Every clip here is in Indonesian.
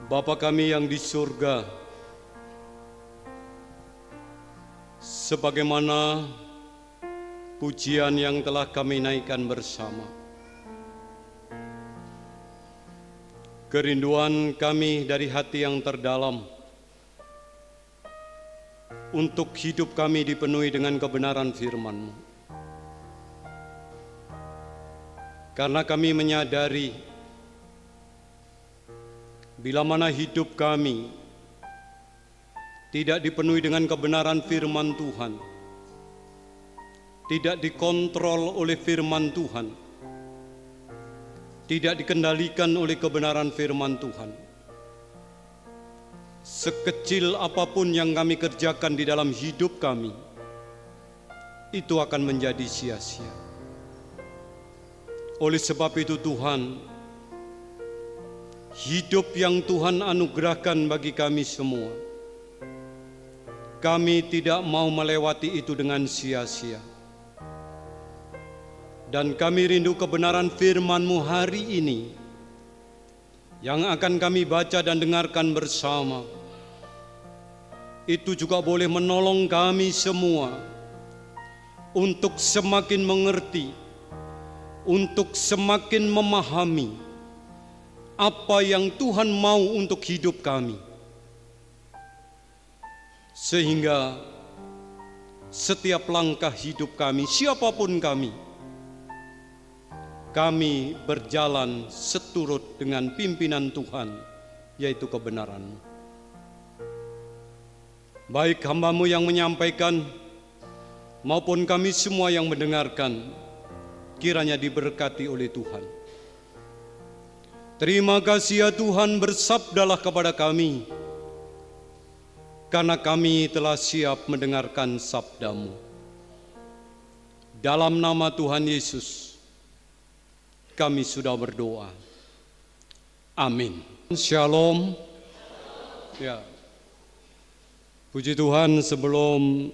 Bapa kami yang di surga, sebagaimana pujian yang telah kami naikkan bersama, kerinduan kami dari hati yang terdalam untuk hidup kami dipenuhi dengan kebenaran firman-Mu. Karena kami menyadari bila mana hidup kami tidak dipenuhi dengan kebenaran firman Tuhan, tidak dikontrol oleh firman Tuhan, tidak dikendalikan oleh kebenaran firman Tuhan, sekecil apapun yang kami kerjakan di dalam hidup kami, itu akan menjadi sia-sia. Oleh sebab itu Tuhan, hidup yang Tuhan anugerahkan bagi kami semua, kami tidak mau melewati itu dengan sia-sia. Dan kami rindu kebenaran firman-Mu hari ini yang akan kami baca dan dengarkan bersama. Itu juga boleh menolong kami semua untuk semakin mengerti, untuk semakin memahami apa yang Tuhan mau untuk hidup kami, sehingga setiap langkah hidup kami, siapapun kami berjalan seturut dengan pimpinan Tuhan, yaitu kebenaran-Mu. Baik hamba-Mu yang menyampaikan maupun kami semua yang mendengarkan, kiranya diberkati oleh Tuhan. Terima kasih ya Tuhan, bersabdalah kepada kami, karena kami telah siap mendengarkan sabda-Mu. Dalam nama Tuhan Yesus, kami sudah berdoa. Amin. Shalom. Ya. Puji Tuhan, sebelum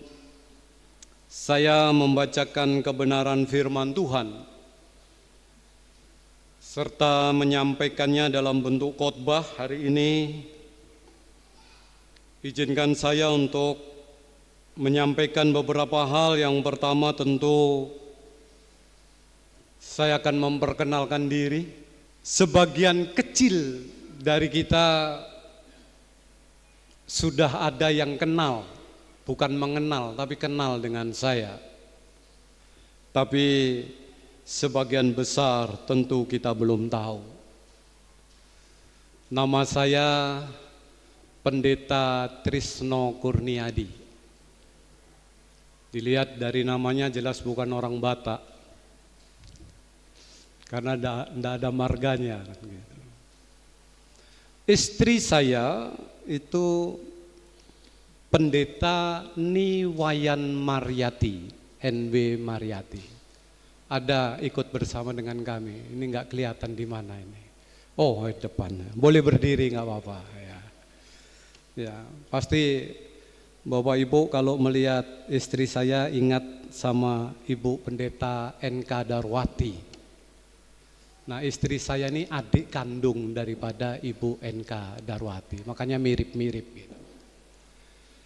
saya membacakan kebenaran firman Tuhan serta menyampaikannya dalam bentuk khotbah hari ini, izinkan saya untuk menyampaikan beberapa hal. Yang pertama, tentu saya akan memperkenalkan diri. Sebagian kecil dari kita sudah ada yang kenal, bukan mengenal, tapi kenal dengan saya. Tapi sebagian besar tentu kita belum tahu. Nama saya Pendeta Trisno Kurniadi. Dilihat dari namanya jelas bukan orang Batak, karena tidak ada marganya. Istri saya itu Pendeta Niwayan Mariati, NW Mariati. Ada ikut bersama dengan kami. Ini nggak kelihatan di mana ini. Oh, di depan. Boleh berdiri nggak apa-apa. Ya, pasti Bapak Ibu kalau melihat istri saya ingat sama Ibu Pendeta NK Darwati. Nah, istri saya ini adik kandung daripada Ibu NK Darwati, makanya mirip-mirip gitu.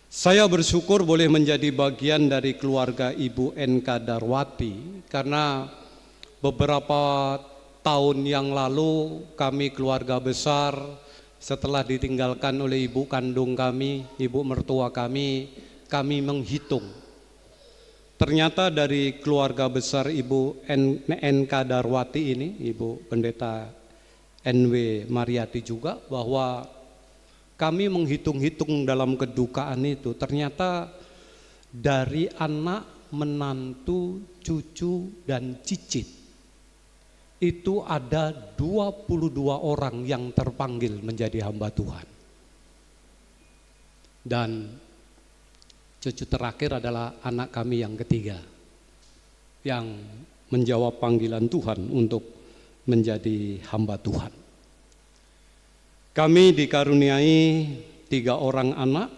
Saya bersyukur boleh menjadi bagian dari keluarga Ibu NK Darwati, karena beberapa tahun yang lalu kami keluarga besar setelah ditinggalkan oleh ibu kandung kami, ibu mertua kami menghitung. Ternyata dari keluarga besar Ibu NK Darwati ini, Ibu Pendeta NW Mariati juga, bahwa kami menghitung-hitung dalam kedukaan itu, ternyata dari anak, menantu, cucu, dan cicit, itu ada 22 orang yang terpanggil menjadi hamba Tuhan. Dan cucu terakhir adalah anak kami yang ketiga, yang menjawab panggilan Tuhan untuk menjadi hamba Tuhan. Kami dikaruniai 3 orang anak.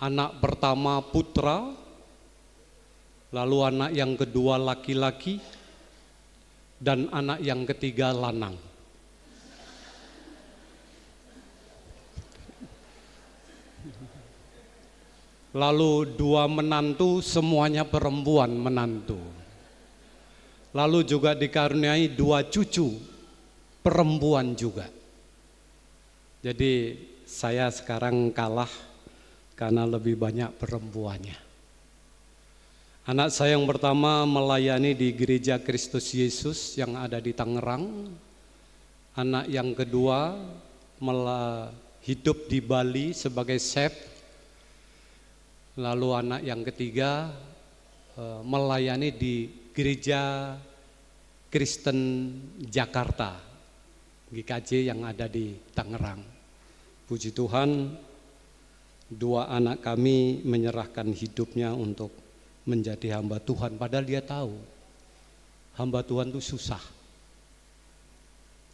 Anak pertama putra, lalu anak yang kedua laki-laki, dan anak yang ketiga lanang. Lalu 2 menantu, semuanya perempuan menantu. Lalu juga dikaruniai 2 cucu, perempuan juga. Jadi saya sekarang kalah karena lebih banyak perempuannya. Anak saya yang pertama melayani di Gereja Kristus Yesus yang ada di Tangerang. Anak yang kedua hidup di Bali sebagai chef. Lalu anak yang ketiga melayani di Gereja Kristen Jakarta, GKJ yang ada di Tangerang. Puji Tuhan, 2 anak kami menyerahkan hidupnya untuk menjadi hamba Tuhan, padahal dia tahu hamba Tuhan itu susah.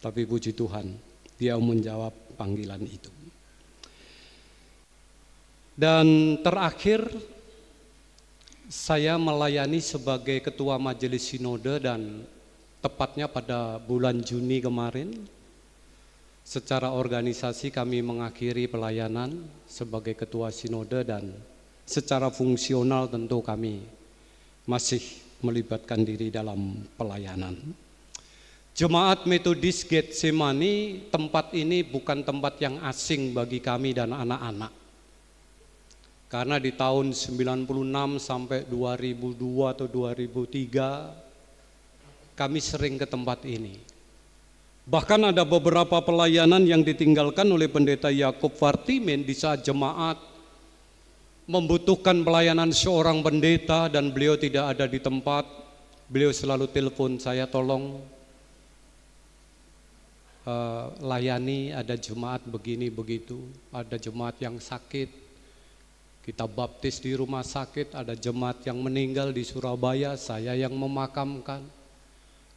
Tapi puji Tuhan, dia menjawab panggilan itu. Dan terakhir, saya melayani sebagai ketua majelis sinode, dan tepatnya pada bulan Juni kemarin, secara organisasi kami mengakhiri pelayanan sebagai ketua sinode, dan secara fungsional tentu kami masih melibatkan diri dalam pelayanan. Jemaat Metodis Getsemani, tempat ini bukan tempat yang asing bagi kami dan anak-anak. Karena di tahun 96 sampai 2002 atau 2003 kami sering ke tempat ini. Bahkan ada beberapa pelayanan yang ditinggalkan oleh Pendeta Yakub Vartimen di saat jemaat membutuhkan pelayanan seorang pendeta dan beliau tidak ada di tempat. Beliau selalu telepon saya, tolong layani, ada jemaat begini begitu, ada jemaat yang sakit, kita baptis di rumah sakit, ada jemaat yang meninggal di Surabaya, saya yang memakamkan,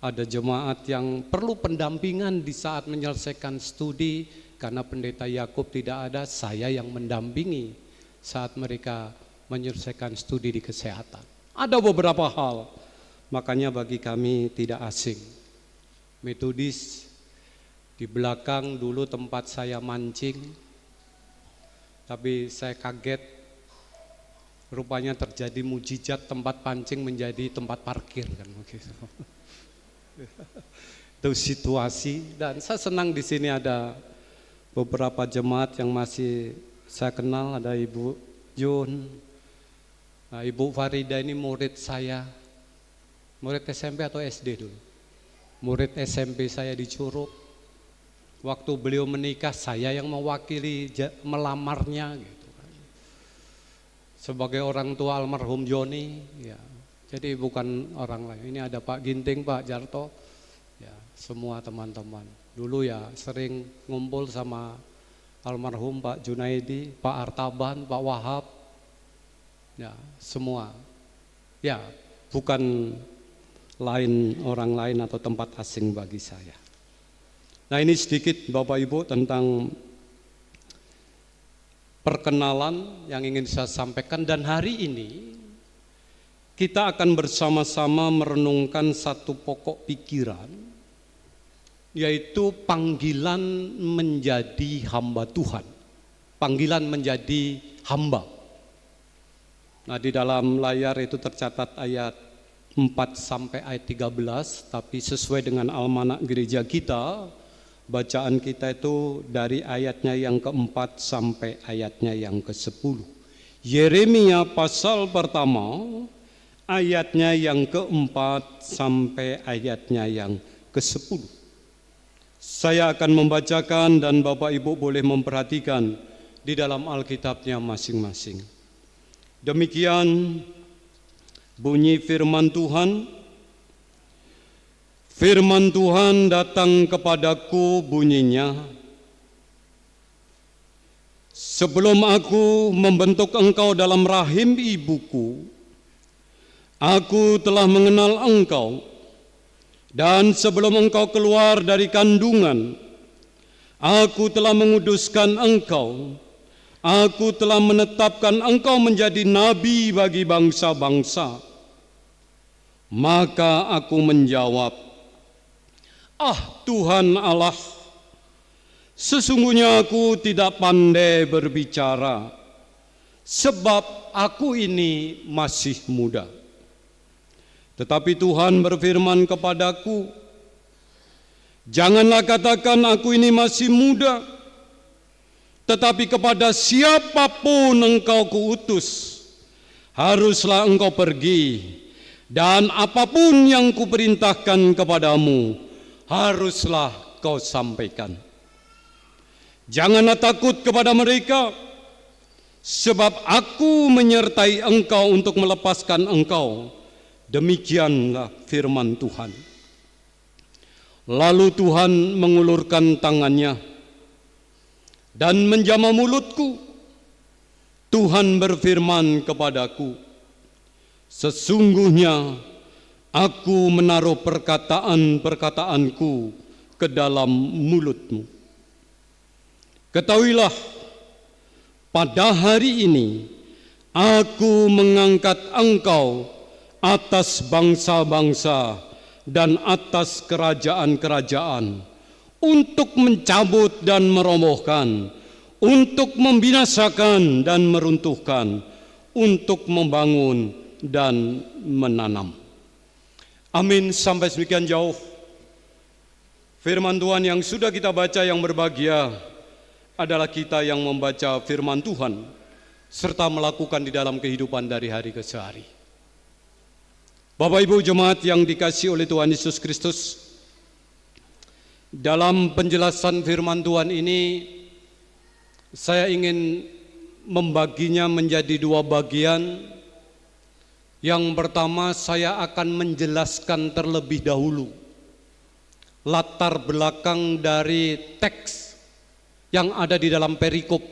ada jemaat yang perlu pendampingan di saat menyelesaikan studi, karena Pendeta Yakub tidak ada, saya yang mendampingi saat mereka menyelesaikan studi di kesehatan. Ada beberapa hal, makanya bagi kami tidak asing. Metodis di belakang dulu tempat saya mancing, tapi saya kaget, rupanya terjadi mujizat, tempat pancing menjadi tempat parkir kan begitu. Itu situasi, dan saya senang di sini ada beberapa jemaat yang masih saya kenal, ada Ibu Jun, nah, Ibu Farida ini murid saya, murid SMP atau SD dulu, murid SMP saya di Curug. Waktu beliau menikah, saya yang mewakili melamarnya gitu kan. Sebagai orang tua almarhum Joni, ya. Jadi bukan orang lain. Ini ada Pak Ginting, Pak Jarto, ya, semua teman-teman. Dulu ya sering ngumpul sama almarhum Pak Junaidi, Pak Artaban, Pak Wahab, ya semua. Ya bukan orang lain atau tempat asing bagi saya. Nah, ini sedikit Bapak Ibu tentang perkenalan yang ingin saya sampaikan, dan hari ini kita akan bersama-sama merenungkan satu pokok pikiran, yaitu panggilan menjadi hamba Tuhan. Panggilan menjadi hamba. Nah, di dalam layar itu tercatat ayat 4 sampai ayat 13, tapi sesuai dengan almanak gereja kita, bacaan kita itu dari ayatnya yang keempat sampai ayatnya yang ke-10. Yeremia pasal pertama, ayatnya yang keempat sampai ayatnya yang ke-10. Saya akan membacakan dan Bapak Ibu boleh memperhatikan di dalam Alkitabnya masing-masing. Demikian bunyi firman Tuhan. Firman Tuhan datang kepadaku bunyinya, sebelum aku membentuk engkau dalam rahim ibuku, aku telah mengenal engkau, dan sebelum engkau keluar dari kandungan, aku telah menguduskan engkau, aku telah menetapkan engkau menjadi nabi bagi bangsa-bangsa. Maka aku menjawab, ah Tuhan Allah, sesungguhnya aku tidak pandai berbicara, sebab aku ini masih muda. Tetapi Tuhan berfirman kepadaku, janganlah katakan aku ini masih muda, tetapi kepada siapapun engkau kuutus, haruslah engkau pergi, dan apapun yang kuperintahkan kepadamu, haruslah kau sampaikan. Janganlah takut kepada mereka, sebab aku menyertai engkau untuk melepaskan engkau. Demikianlah firman Tuhan. Lalu Tuhan mengulurkan tangannya dan menjamah mulutku. Tuhan berfirman kepadaku, sesungguhnya aku menaruh perkataan-perkataanku ke dalam mulutmu. Ketahuilah, pada hari ini aku mengangkat engkau atas bangsa-bangsa dan atas kerajaan-kerajaan, untuk mencabut dan merobohkan, untuk membinasakan dan meruntuhkan, untuk membangun dan menanam. Amin. Sampai demikian jauh firman Tuhan yang sudah kita baca. Yang berbahagia adalah kita yang membaca firman Tuhan serta melakukan di dalam kehidupan dari hari ke hari. Bapak Ibu jemaat yang dikasihi oleh Tuhan Yesus Kristus, dalam penjelasan firman Tuhan ini saya ingin membaginya menjadi dua bagian. Yang pertama, saya akan menjelaskan terlebih dahulu latar belakang dari teks yang ada di dalam perikop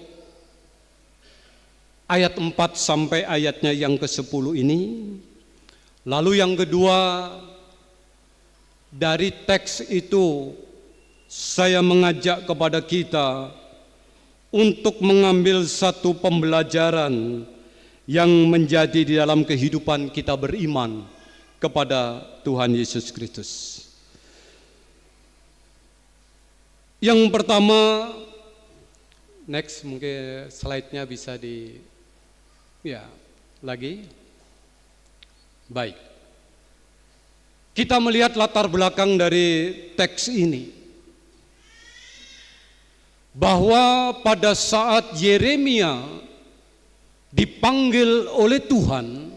ayat 4 sampai ayatnya yang ke-10 ini. Lalu yang kedua, dari teks itu saya mengajak kepada kita untuk mengambil satu pembelajaran yang menjadi di dalam kehidupan kita beriman kepada Tuhan Yesus Kristus. Yang pertama, next, mungkin slide-nya bisa lagi. Baik. Kita melihat latar belakang dari teks ini, bahwa pada saat Yeremia dipanggil oleh Tuhan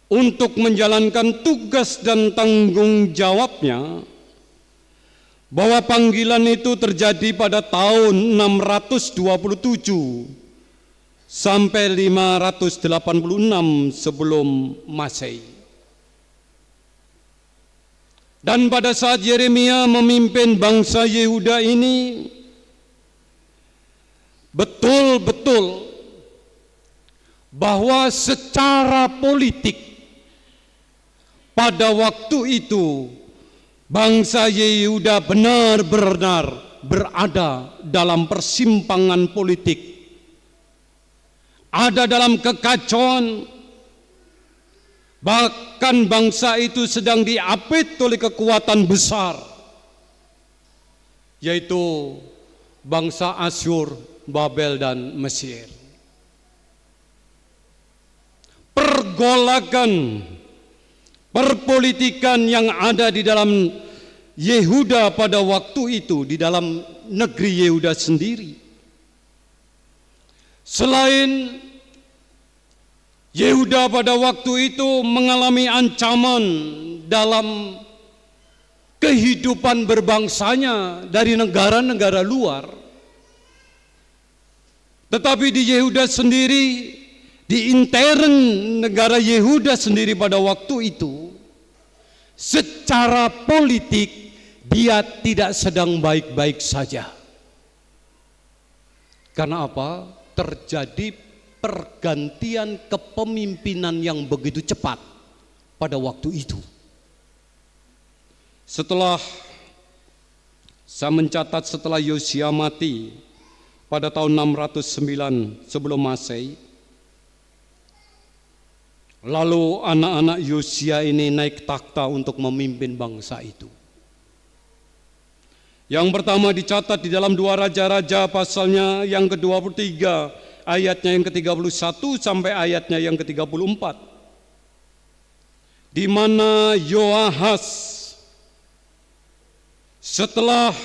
untuk menjalankan tugas dan tanggung jawabnya, bahwa panggilan itu terjadi pada tahun 627 sampai 586 sebelum Masehi. Dan pada saat Yeremia memimpin bangsa Yehuda ini, betul-betul bahwa secara politik pada waktu itu bangsa Yehuda benar-benar berada dalam persimpangan politik, ada dalam kekacauan. Bahkan bangsa itu sedang diapit oleh kekuatan besar, yaitu bangsa Asyur, Babel, dan Mesir. Pergolakan perpolitikan yang ada di dalam Yehuda pada waktu itu, di dalam negeri Yehuda sendiri, selain Yehuda pada waktu itu mengalami ancaman dalam kehidupan berbangsanya dari negara-negara luar, tetapi di Yehuda sendiri, di intern negara Yehuda sendiri pada waktu itu, secara politik dia tidak sedang baik-baik saja. Karena apa? Terjadi pergantian kepemimpinan yang begitu cepat pada waktu itu. Setelah saya mencatat, setelah Yosia mati pada tahun 609 sebelum Masehi, lalu anak-anak Yosia ini naik takhta untuk memimpin bangsa itu. Yang pertama dicatat di dalam 2 Raja-Raja pasalnya yang ke-23 ayatnya yang ke-31 sampai ayatnya yang ke-34. Di mana Yoahas setelah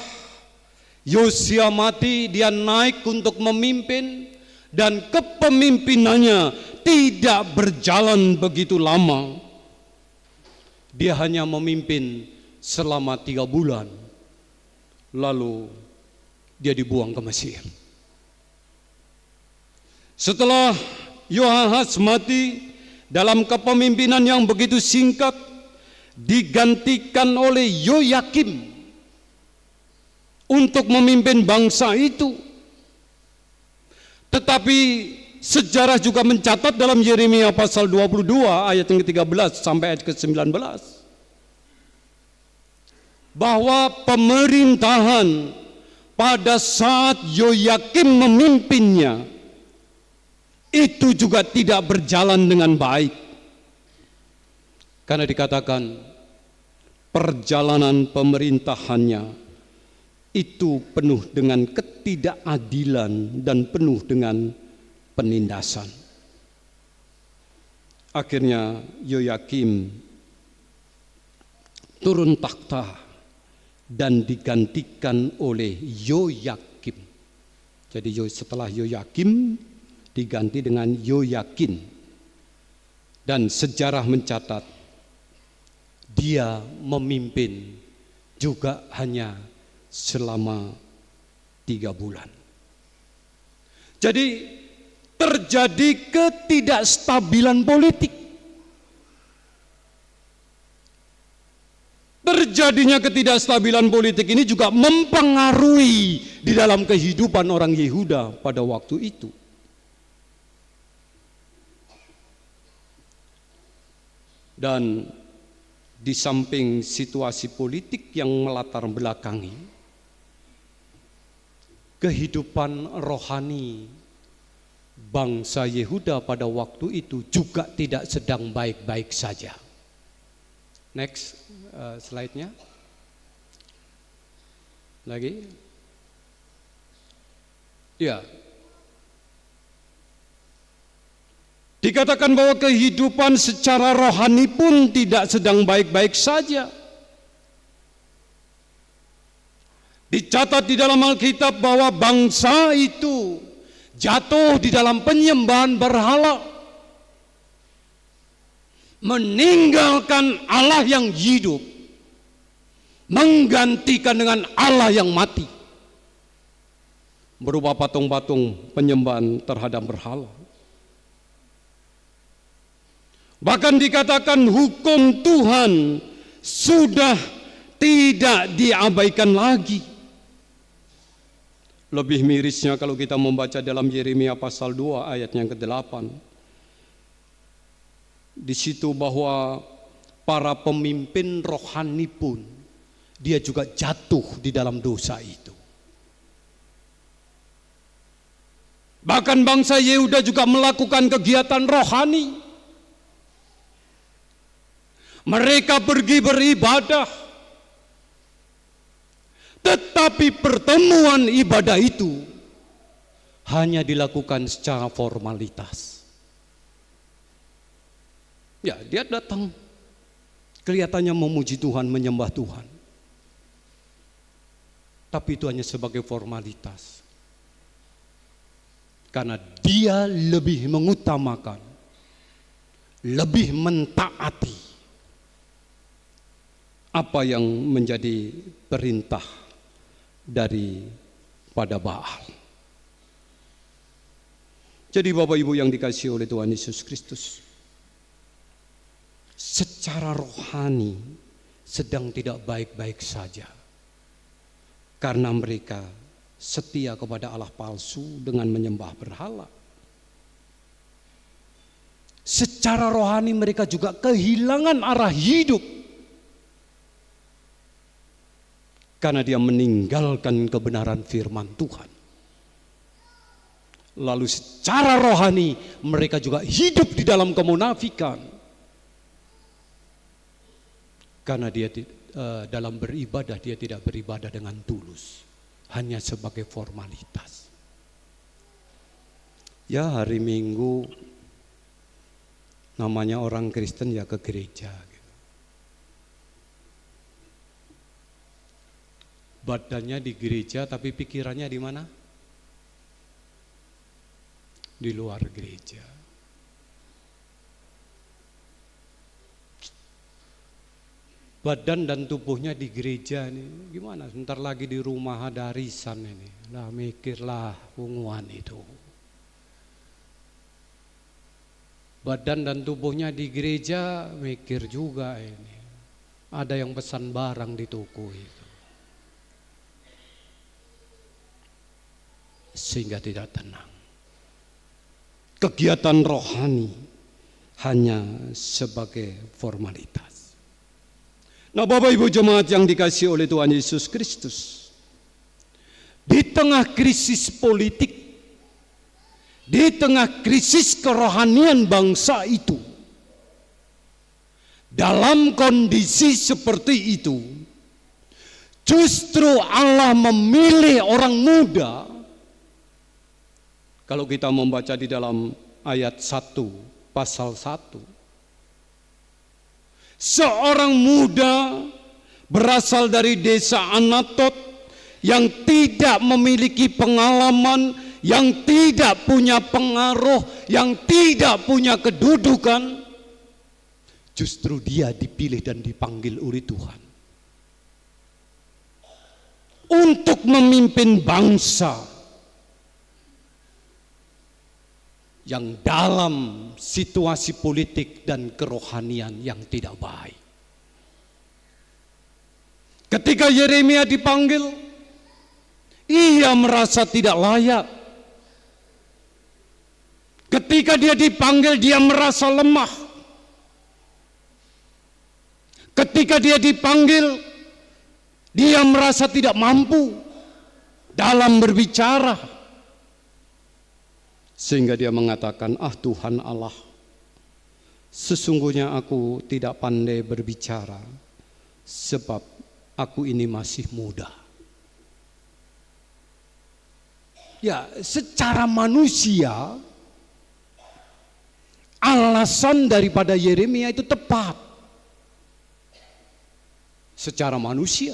Yosia mati, dia naik untuk memimpin, dan kepemimpinannya tidak berjalan begitu lama. Dia hanya memimpin selama 3 bulan, lalu dia dibuang ke Mesir. Setelah Yoahas mati, dalam kepemimpinan yang begitu singkat, digantikan oleh Yoyakim untuk memimpin bangsa itu. Tetapi sejarah juga mencatat dalam Yeremia pasal 22 ayat yang ke-13 sampai ayat ke-19 bahwa pemerintahan pada saat Yoyakim memimpinnya itu juga tidak berjalan dengan baik. Karena dikatakan perjalanan pemerintahannya itu penuh dengan ketidakadilan dan penuh dengan penindasan. Akhirnya Yoyakim turun takhta dan digantikan oleh Yoyakim. Jadi setelah Yoyakim diganti dengan Yoyakin. Dan sejarah mencatat dia memimpin juga hanya selama 3 bulan. Jadi terjadi ketidakstabilan politik. Terjadinya ketidakstabilan politik ini juga mempengaruhi di dalam kehidupan orang Yehuda pada waktu itu. Dan di samping situasi politik yang melatar belakangi kehidupan rohani bangsa Yehuda pada waktu itu juga tidak sedang baik-baik saja. Next slide-nya. Lagi. Ya. Dikatakan bahwa kehidupan secara rohani pun tidak sedang baik-baik saja. Dicatat di dalam Alkitab bahwa bangsa itu jatuh di dalam penyembahan berhala, meninggalkan Allah yang hidup, menggantikan dengan Allah yang mati, berupa patung-patung penyembahan terhadap berhala. Bahkan dikatakan hukum Tuhan sudah tidak diabaikan lagi. Lebih mirisnya kalau kita membaca dalam Yeremia pasal 2 ayat yang ke-8. Di situ bahwa para pemimpin rohani pun dia juga jatuh di dalam dosa itu. Bahkan bangsa Yehuda juga melakukan kegiatan rohani. Mereka pergi beribadah. Tetapi pertemuan ibadah itu hanya dilakukan secara formalitas. Ya, dia datang kelihatannya memuji Tuhan, menyembah Tuhan. Tapi itu hanya sebagai formalitas. Karena dia lebih mengutamakan, lebih mentaati apa yang menjadi perintah daripada Baal. Jadi Bapak Ibu yang dikasihi oleh Tuhan Yesus Kristus, secara rohani sedang tidak baik-baik saja. Karena mereka setia kepada Allah palsu dengan menyembah berhala. Secara rohani mereka juga kehilangan arah hidup. Karena dia meninggalkan kebenaran firman Tuhan. Lalu secara rohani mereka juga hidup di dalam kemunafikan. Karena dia dalam beribadah dia tidak beribadah dengan tulus, hanya sebagai formalitas. Ya hari Minggu namanya orang Kristen ya ke gereja gitu. Badannya di gereja tapi pikirannya di mana? Di luar gereja. Badan dan tubuhnya di gereja nih, gimana? Sebentar lagi di rumah ada arisan ini. Lah mikirlah punguan itu. Badan dan tubuhnya di gereja, mikir juga ini. Ada yang pesan barang di toko itu. Sehingga tidak tenang. Kegiatan rohani hanya sebagai formalitas. Nah Bapak Ibu jemaat yang dikasihi oleh Tuhan Yesus Kristus, di tengah krisis politik, di tengah krisis kerohanian bangsa itu, dalam kondisi seperti itu, justru Allah memilih orang muda. Kalau kita membaca di dalam ayat 1 pasal 1, seorang muda berasal dari desa Anatot yang tidak memiliki pengalaman, yang tidak punya pengaruh, yang tidak punya kedudukan, justru dia dipilih dan dipanggil oleh Tuhan untuk memimpin bangsa yang dalam situasi politik dan kerohanian yang tidak baik. Ketika Yeremia dipanggil, ia merasa tidak layak. Ketika dia dipanggil, dia merasa lemah. Ketika dia dipanggil, dia merasa tidak mampu dalam berbicara. Sehingga dia mengatakan, Tuhan Allah, sesungguhnya aku tidak pandai berbicara, sebab aku ini masih muda. Ya, secara manusia, alasan daripada Yeremia itu tepat. Secara manusia.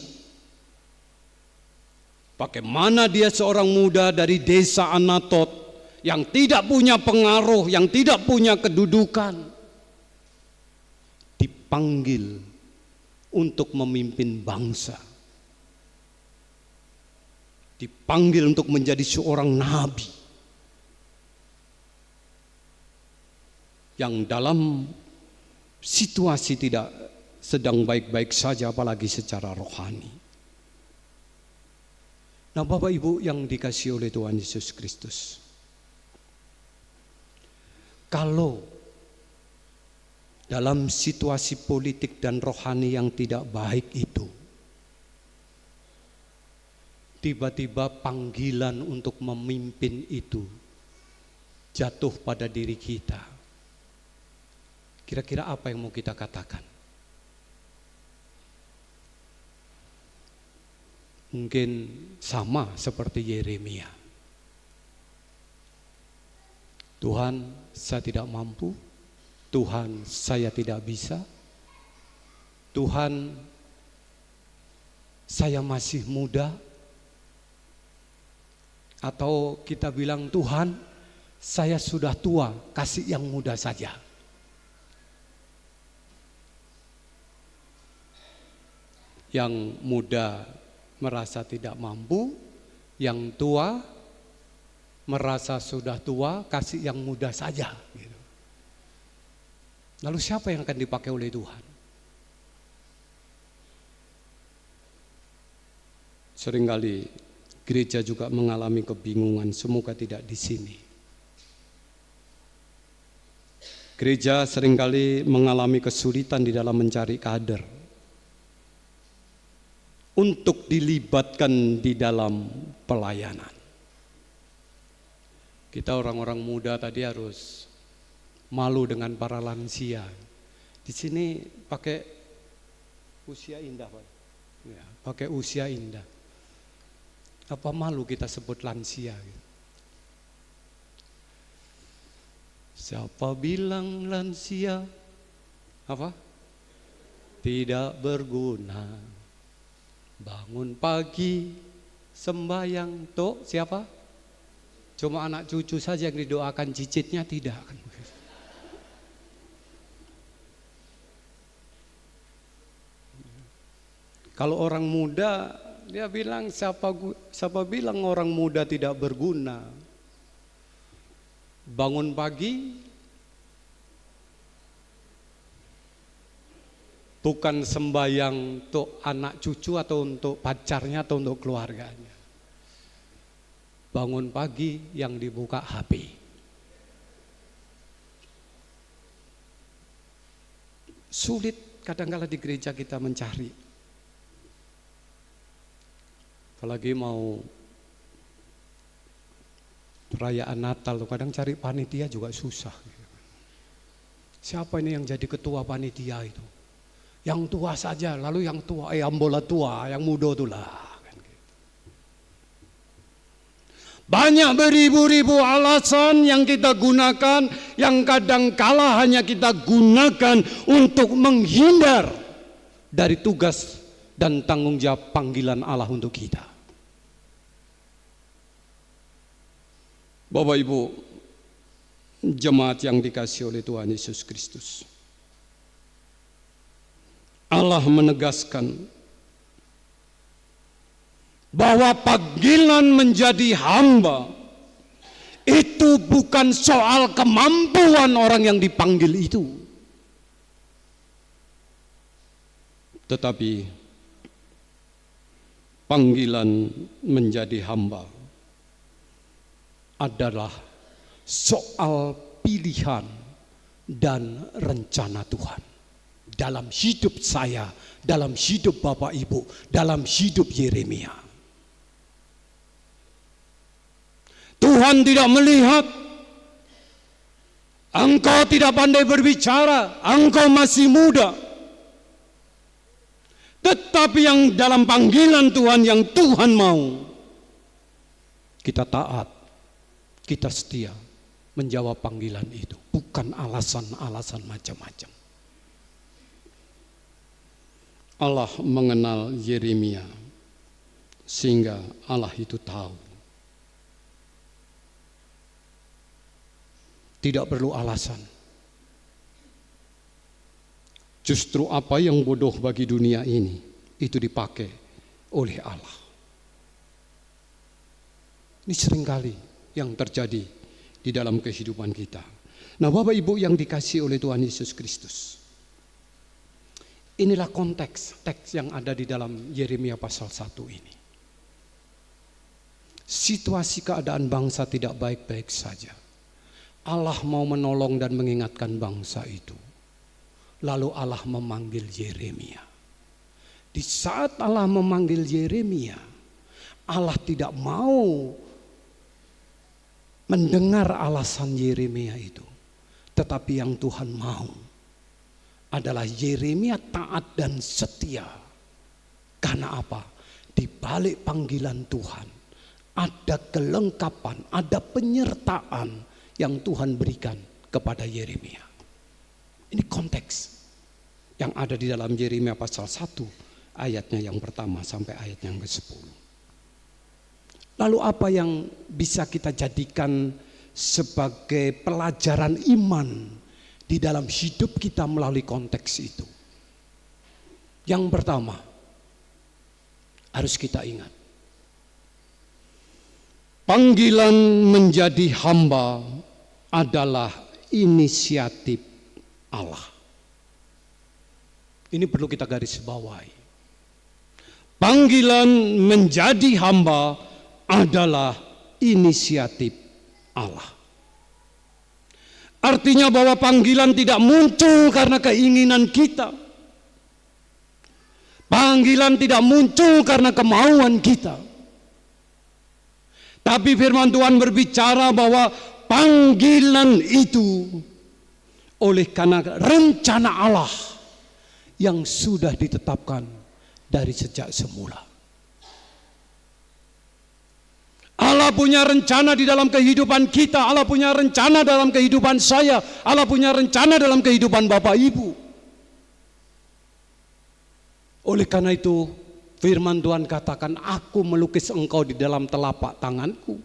Bagaimana dia seorang muda dari desa Anatot, yang tidak punya pengaruh, yang tidak punya kedudukan, dipanggil untuk memimpin bangsa, dipanggil untuk menjadi seorang nabi yang dalam situasi tidak sedang baik-baik saja, apalagi secara rohani. Nah Bapak Ibu yang dikasihi oleh Tuhan Yesus Kristus, kalau dalam situasi politik dan rohani yang tidak baik itu, tiba-tiba panggilan untuk memimpin itu jatuh pada diri kita, kira-kira apa yang mau kita katakan? Mungkin sama seperti Yeremia. Tuhan, saya tidak mampu. Tuhan, saya tidak bisa. Tuhan, saya masih muda. Atau kita bilang, Tuhan, saya sudah tua, kasih yang muda saja. Yang muda merasa tidak mampu, yang tua merasa sudah tua, kasih yang muda saja. Lalu siapa yang akan dipakai oleh Tuhan? Seringkali gereja juga mengalami kebingungan, semoga tidak di sini. Gereja seringkali mengalami kesulitan di dalam mencari kader untuk dilibatkan di dalam pelayanan. Kita orang-orang muda tadi harus malu dengan para lansia. Di sini pakai usia indah, Pak. Ya, pakai usia indah. Apa malu kita sebut lansia? Siapa bilang lansia apa? Tidak berguna. Bangun pagi sembahyang toh siapa? Cuma anak cucu saja yang didoakan, cicitnya tidak kan. Kalau orang muda dia bilang siapa bilang orang muda tidak berguna. Bangun pagi bukan sembahyang untuk anak cucu atau untuk pacarnya atau untuk keluarganya. Bangun pagi yang dibuka HP. Sulit kadang-kala di gereja kita mencari. Apalagi mau perayaan Natal, kadang cari panitia juga susah. Siapa ini yang jadi ketua panitia itu? Yang tua saja, lalu yang tua, ambola tua, yang muda itulah. Banyak beribu-ribu alasan yang kita gunakan, yang kadang kala hanya kita gunakan untuk menghindar dari tugas dan tanggung jawab panggilan Allah untuk kita. Bapak Ibu, jemaat yang dikasihi oleh Tuhan Yesus Kristus, Allah menegaskan bahwa panggilan menjadi hamba itu bukan soal kemampuan orang yang dipanggil itu, tetapi panggilan menjadi hamba adalah soal pilihan dan rencana Tuhan dalam hidup saya, dalam hidup Bapak Ibu, dalam hidup Yeremia. Tuhan tidak melihat engkau tidak pandai berbicara, engkau masih muda. Tetapi yang dalam panggilan Tuhan, yang Tuhan mau, kita taat, kita setia menjawab panggilan itu, bukan alasan-alasan macam-macam. Allah mengenal Yeremia sehingga Allah itu tahu. Tidak perlu alasan. Justru apa yang bodoh bagi dunia ini itu dipakai oleh Allah. Ini seringkali yang terjadi di dalam kehidupan kita. Nah, Bapak Ibu yang dikasihi oleh Tuhan Yesus Kristus, inilah konteks teks yang ada di dalam Yeremia pasal 1 ini. Situasi keadaan bangsa tidak baik-baik saja. Allah mau menolong dan mengingatkan bangsa itu. Lalu Allah memanggil Yeremia. Di saat Allah memanggil Yeremia, Allah tidak mau mendengar alasan Yeremia itu. Tetapi yang Tuhan mau adalah Yeremia taat dan setia. Karena apa? Di balik panggilan Tuhan ada kelengkapan, ada penyertaan yang Tuhan berikan kepada Yeremia. Ini konteks yang ada di dalam Yeremia pasal 1 ayatnya yang pertama sampai ayat yang ke-10. Lalu apa yang bisa kita jadikan sebagai pelajaran iman di dalam hidup kita melalui konteks itu? Yang pertama, harus kita ingat, panggilan menjadi hamba adalah inisiatif Allah. Ini perlu kita garis bawahi. Panggilan menjadi hamba adalah inisiatif Allah. Artinya bahwa panggilan tidak muncul karena keinginan kita. Panggilan tidak muncul karena kemauan kita. Tapi firman Tuhan berbicara bahwa panggilan itu oleh karena rencana Allah yang sudah ditetapkan dari sejak semula. Allah punya rencana di dalam kehidupan kita, Allah punya rencana dalam kehidupan saya, Allah punya rencana dalam kehidupan Bapak Ibu. Oleh karena itu, firman Tuhan katakan, aku melukis engkau di dalam telapak tanganku.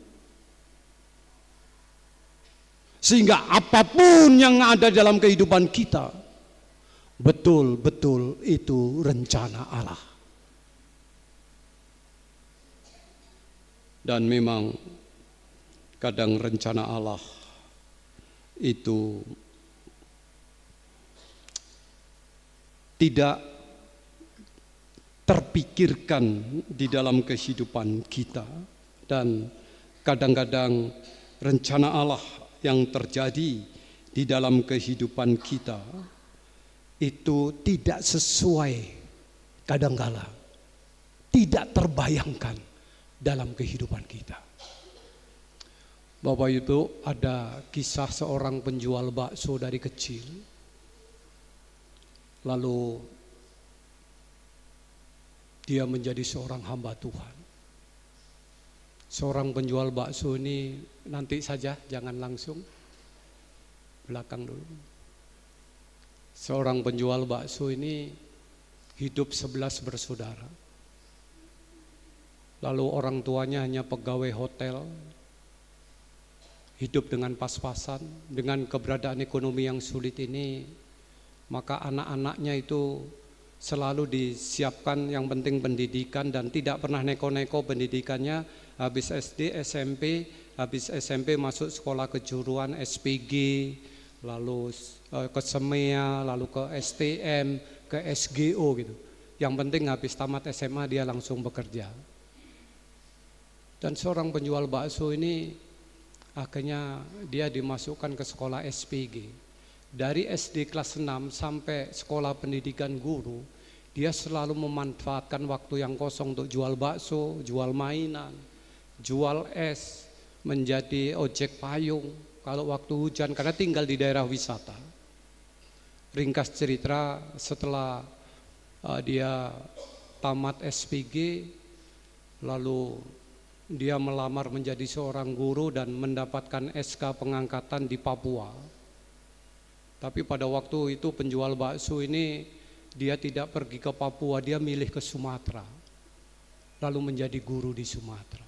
Sehingga apapun yang ada dalam kehidupan kita, betul-betul itu rencana Allah. Dan memang kadang rencana Allah itu tidak terpikirkan di dalam kehidupan kita. Dan kadang-kadang rencana Allah yang terjadi di dalam kehidupan kita itu tidak sesuai, kadangkala tidak terbayangkan dalam kehidupan kita. Bapak Ibu, ada kisah seorang penjual bakso dari kecil. Lalu dia menjadi seorang hamba Tuhan. Seorang penjual bakso ini, nanti saja, jangan langsung, belakang dulu. Seorang penjual bakso ini hidup 11 bersaudara. Lalu orang tuanya hanya pegawai hotel, hidup dengan pas-pasan. Dengan keberadaan ekonomi yang sulit ini, maka anak-anaknya itu selalu disiapkan yang penting pendidikan dan tidak pernah neko-neko pendidikannya. Habis SD, SMP, habis SMP masuk sekolah kejuruan, SPG, lalu ke SEMEA, lalu ke STM, ke SGO gitu. Yang penting habis tamat SMA dia langsung bekerja. Dan seorang penjual bakso ini akhirnya dia dimasukkan ke sekolah SPG. Dari SD kelas 6 sampai sekolah pendidikan guru, dia selalu memanfaatkan waktu yang kosong untuk jual bakso, jual mainan, jual es, menjadi ojek payung kalau waktu hujan karena tinggal di daerah wisata. Ringkas cerita, setelah dia tamat SPG, lalu dia melamar menjadi seorang guru dan mendapatkan SK pengangkatan di Papua. Tapi pada waktu itu penjual bakso ini dia tidak pergi ke Papua, dia milih ke Sumatera. Lalu menjadi guru di Sumatera.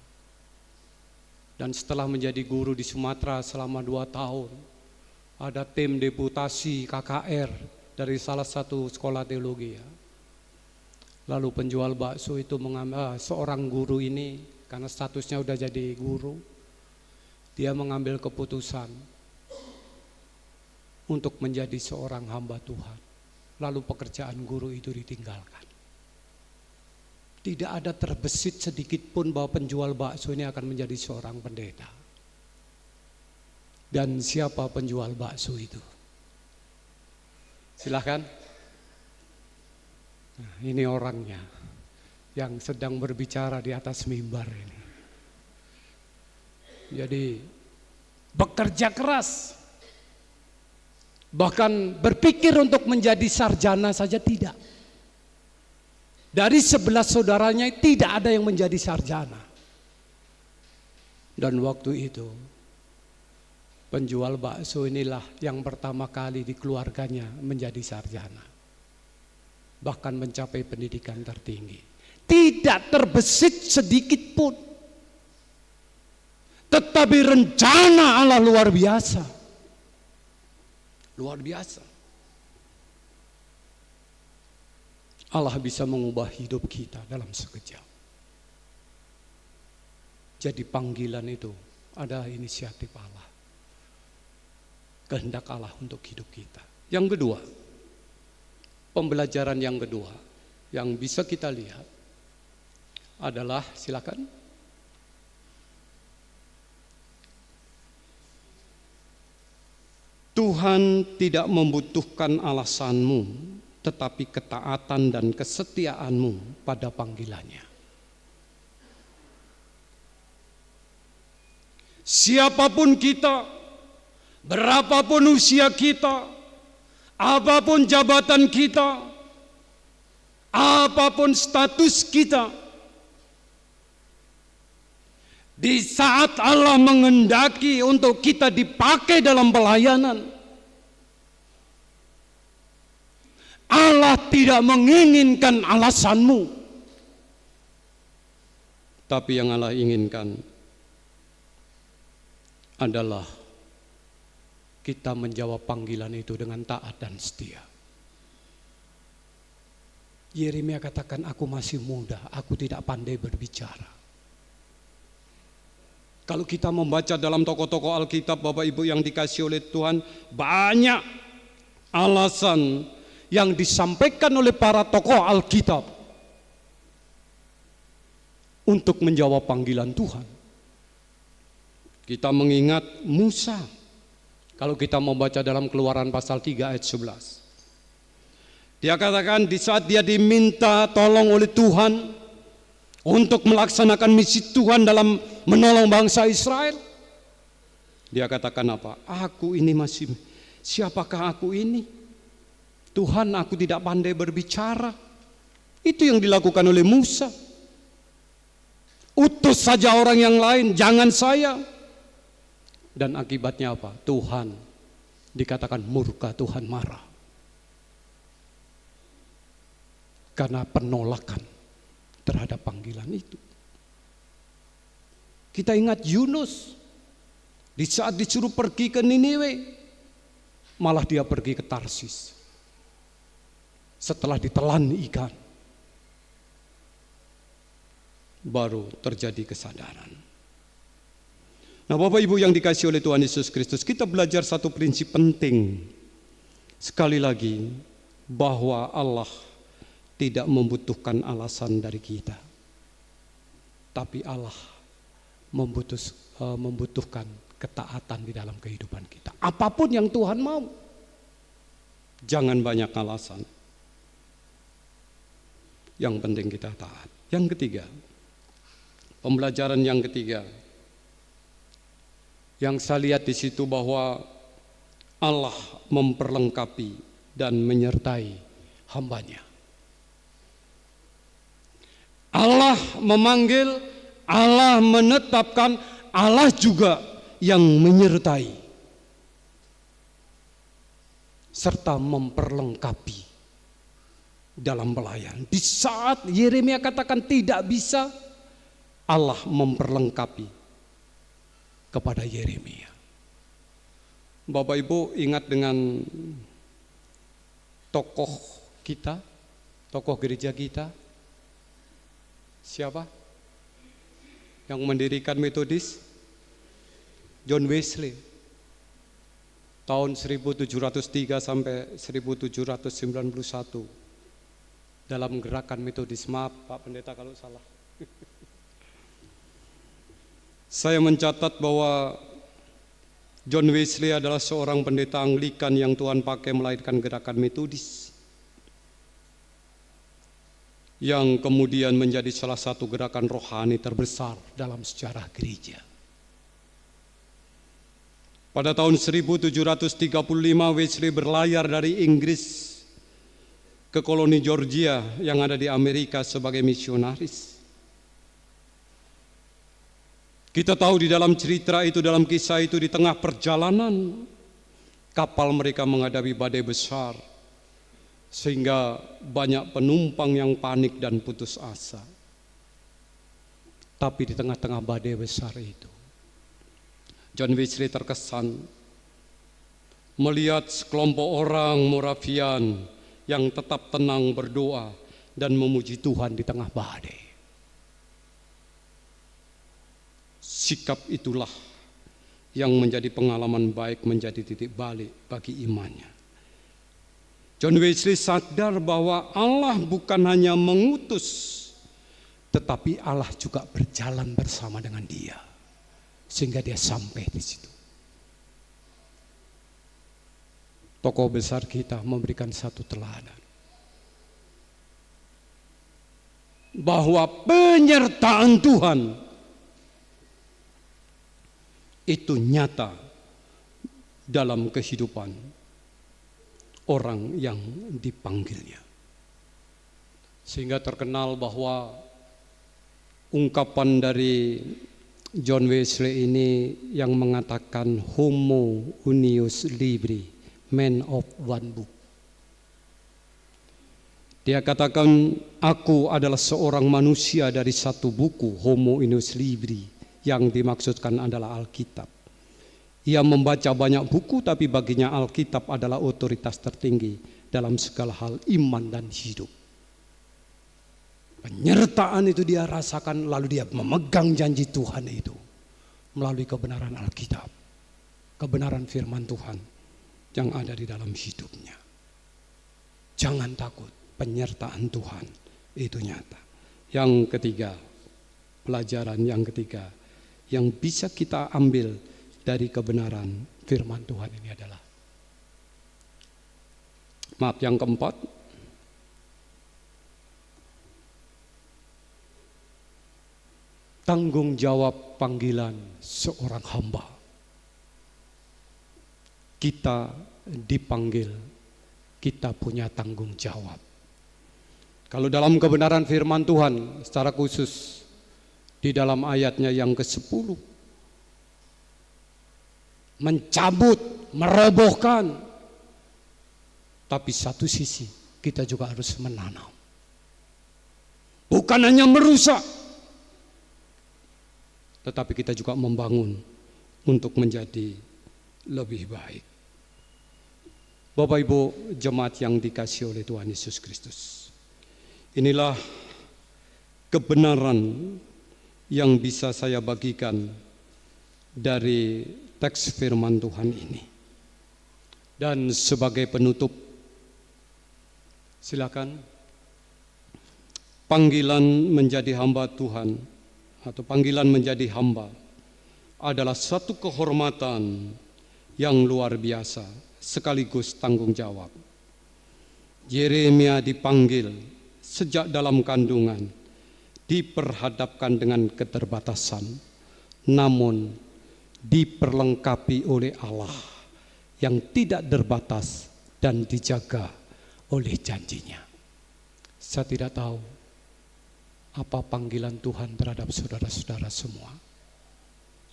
Dan setelah menjadi guru di Sumatera selama 2 tahun, ada tim deputasi KKR dari salah satu sekolah teologi ya. Lalu penjual bakso itu mengambil seorang guru ini, karena statusnya udah jadi guru, dia mengambil keputusan untuk menjadi seorang hamba Tuhan. Lalu pekerjaan guru itu ditinggalkan. Tidak ada terbesit sedikit pun bahwa penjual bakso ini akan menjadi seorang pendeta. Dan siapa penjual bakso itu? Silahkan. Nah, ini orangnya yang sedang berbicara di atas mimbar ini. Jadi bekerja keras, bahkan berpikir untuk menjadi sarjana saja tidak. Dari 11 saudaranya tidak ada yang menjadi sarjana. Dan waktu itu penjual bakso inilah yang pertama kali di keluarganya menjadi sarjana, bahkan mencapai pendidikan tertinggi. Tidak terbesit sedikit pun. Tetapi rencana Allah luar biasa. Luar biasa. Allah bisa mengubah hidup kita dalam sekejap. Jadi panggilan itu adalah inisiatif Allah. Kehendak Allah untuk hidup kita. Yang kedua, pembelajaran yang kedua yang bisa kita lihat adalah, silakan. Tuhan tidak membutuhkan alasanmu, tetapi ketaatan dan kesetiaanmu pada panggilannya. Siapapun kita, berapapun usia kita, apapun jabatan kita, apapun status kita, Di saat Allah mengendaki untuk kita dipakai dalam pelayanan, Allah tidak menginginkan alasanmu, tapi yang Allah inginkan adalah kita menjawab panggilan itu dengan taat dan setia. Yeremia katakan, aku masih muda, aku tidak pandai berbicara. Kalau kita membaca dalam tokoh-tokoh Alkitab, Bapak Ibu yang dikasih oleh Tuhan, banyak alasan yang disampaikan oleh para tokoh Alkitab untuk menjawab panggilan Tuhan. Kita mengingat Musa. Kalau kita membaca dalam Keluaran pasal 3 ayat 11. Dia katakan di saat dia diminta tolong oleh Tuhan untuk melaksanakan misi Tuhan dalam menolong bangsa Israel, dia katakan apa? Aku ini masih, siapakah aku ini? Tuhan, aku tidak pandai berbicara. Itu yang dilakukan oleh Musa. Utus saja orang yang lain, jangan saya. Dan akibatnya apa? Tuhan, dikatakan murka, Tuhan marah. Karena penolakan terhadap panggilan itu. Kita ingat Yunus, di saat disuruh pergi ke Niniwe, malah dia pergi ke Tarsis. Setelah ditelan ikan, baru terjadi kesadaran. Nah, Bapak Ibu yang dikasihi oleh Tuhan Yesus Kristus, kita belajar satu prinsip penting. Sekali lagi, bahwa Allah tidak membutuhkan alasan dari kita, tapi Allah membutuhkan ketaatan di dalam kehidupan kita. Apapun yang Tuhan mau, jangan banyak alasan. Yang penting kita taat. Yang ketiga, pembelajaran yang ketiga, yang saya lihat di situ bahwa Allah memperlengkapi dan menyertai hambanya. Allah memanggil, Allah menetapkan, Allah juga yang menyertai serta memperlengkapi dalam pelayan. Di saat Yeremia katakan tidak bisa, Allah memperlengkapi kepada Yeremia. Bapak Ibu ingat dengan tokoh kita, tokoh gereja kita, siapa yang mendirikan Metodis? John Wesley. Tahun 1703 sampai 1791 dalam gerakan Metodis. Maaf Pak Pendeta kalau salah. Saya mencatat bahwa John Wesley adalah seorang pendeta Anglikan yang Tuhan pakai melahirkan gerakan Metodis, yang kemudian menjadi salah satu gerakan rohani terbesar dalam sejarah gereja. Pada tahun 1735 Wesley berlayar dari Inggris ke koloni Georgia yang ada di Amerika sebagai misionaris. Kita tahu di dalam cerita itu, dalam kisah itu, di tengah perjalanan kapal mereka menghadapi badai besar, sehingga banyak penumpang yang panik dan putus asa. Tapi di tengah-tengah badai besar itu, John Wesley terkesan melihat sekelompok orang Moravian yang tetap tenang berdoa dan memuji Tuhan di tengah badai. Sikap itulah yang menjadi pengalaman baik, menjadi titik balik bagi imannya. John Wesley sadar bahwa Allah bukan hanya mengutus, tetapi Allah juga berjalan bersama dengan dia, sehingga dia sampai di situ. Tokoh besar kita memberikan satu teladan, bahwa penyertaan Tuhan itu nyata dalam kehidupan orang yang dipanggilnya. Sehingga terkenal bahwa ungkapan dari John Wesley ini yang mengatakan homo unius libri, man of one book. Dia katakan, aku adalah seorang manusia dari satu buku, homo unius libri, yang dimaksudkan adalah Alkitab. Ia membaca banyak buku, tapi baginya Alkitab adalah otoritas tertinggi dalam segala hal iman dan hidup. Penyertaan itu dia rasakan, lalu dia memegang janji Tuhan itu melalui kebenaran Alkitab, kebenaran firman Tuhan yang ada di dalam hidupnya. Jangan takut, penyertaan Tuhan itu nyata. Yang ketiga, pelajaran yang ketiga yang bisa kita ambil dari kebenaran firman Tuhan ini adalah, yang keempat, tanggung jawab panggilan seorang hamba. Kita dipanggil, kita punya tanggung jawab. Kalau dalam kebenaran firman Tuhan, secara khusus di dalam ayatnya yang ke-10, mencabut, merobohkan. Tapi satu sisi kita juga harus menanam. Bukan hanya merusak, tetapi kita juga membangun untuk menjadi lebih baik. Bapak Ibu jemaat yang dikasihi oleh Tuhan Yesus Kristus, inilah kebenaran yang bisa saya bagikan dari teks firman Tuhan ini. Dan sebagai penutup, silakan, panggilan menjadi hamba Tuhan atau panggilan menjadi hamba adalah satu kehormatan yang luar biasa sekaligus tanggung jawab. Yeremia dipanggil sejak dalam kandungan, diperhadapkan dengan keterbatasan, namun diperlengkapi oleh Allah yang tidak terbatas dan dijaga oleh janjinya. Saya tidak tahu apa panggilan Tuhan terhadap saudara-saudara semua,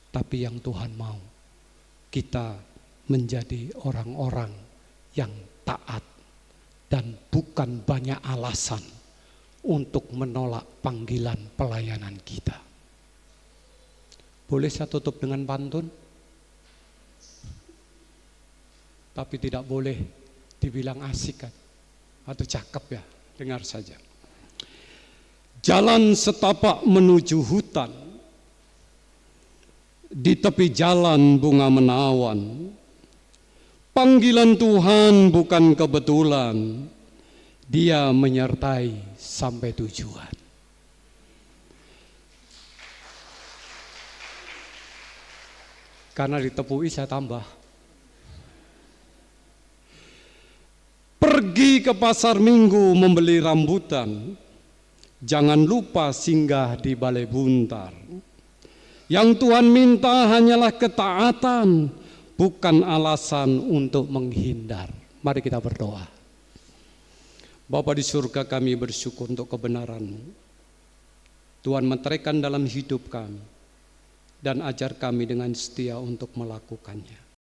tapi yang Tuhan mau, kita menjadi orang-orang yang taat dan bukan banyak alasan untuk menolak panggilan pelayanan kita. Boleh saya tutup dengan pantun? Tapi tidak boleh dibilang asik kan, atau cakep ya, dengar saja. Jalan setapak menuju hutan, di tepi jalan bunga menawan. Panggilan Tuhan bukan kebetulan, Dia menyertai sampai tujuan. Karena ditepui saya tambah. Pergi ke pasar minggu membeli rambutan, jangan lupa singgah di balai buntar. Yang Tuhan minta hanyalah ketaatan, bukan alasan untuk menghindar. Mari kita berdoa. Bapa di surga, kami bersyukur untuk kebenaran Tuhan meteraikan dalam hidup kami, dan ajar kami dengan setia untuk melakukannya.